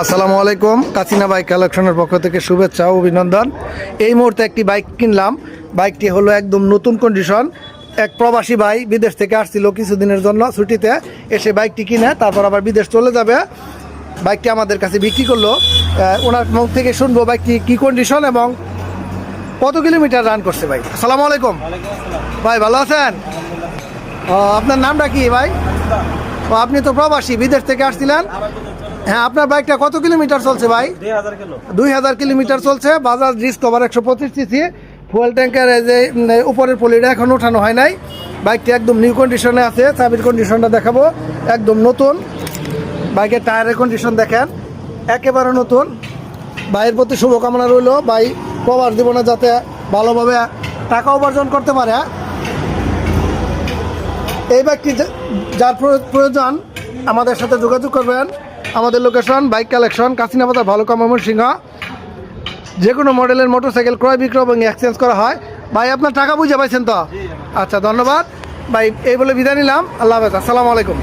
আসসালামু আলাইকুম। কাসিনা বাইক কালেকশনের পক্ষ থেকে শুভেচ্ছা ও অভিনন্দন। এই মুহূর্তে একটি বাইক কিনলাম। বাইকটি হলো একদম নতুন কন্ডিশন। এক প্রবাসী ভাই বিদেশ থেকে আসছিল কিছুদিনের জন্য ছুটিতে, এসে বাইকটি কিনে তারপর আবার বিদেশ চলে যাবে। বাইকটি আমাদের কাছে বিক্রি করলো। ওনার মুখ থেকে শুনবো বাইকটি কী কন্ডিশন এবং কত কিলোমিটার রান করছে। ভাই আসসালামু আলাইকুম। ভাই ভালো আছেন? আপনার নামটা কি ভাই? আপনি তো প্রবাসী, বিদেশ থেকে আসছিলেন। হ্যাঁ, আপনার বাইকটা কত কিলোমিটার চলছে ভাই? 2000 কিলোমিটার চলছে। বাজাজ ডিসকভার 125 সিসি ফুয়েল ট্যাঙ্কের যে উপরের পলিটা এখন ওঠানো হয় নাই। বাইকটি একদম নিউ কন্ডিশনে আছে। চাবির কন্ডিশনটা দেখাবো, একদম নতুন। বাইকের টায়ারের কন্ডিশন দেখেন, একেবারে নতুন। ভাইয়ের প্রতি শুভকামনা রইল, ভাই প্রবাস জীবনে যাতে ভালোভাবে টাকা উপার্জন করতে পারে। এই বাইকটি যার প্রয়োজন আমাদের সাথে যোগাযোগ করবেন। আমাদের লোকেশন বাইক কালেকশন, কাসিনা বাজার, ভালুকা, ময়মনসিংহ। যে কোনো মডেলের মোটরসাইকেল ক্রয় বিক্রয় এবং এক্সচেঞ্জ করা হয়। ভাই আপনার টাকা বুঝে পাইছেন তো? আচ্ছা, ধন্যবাদ ভাই। এই বলে বিদায় নিলাম। আল্লাহ হাফেজ, আসসালামু আলাইকুম।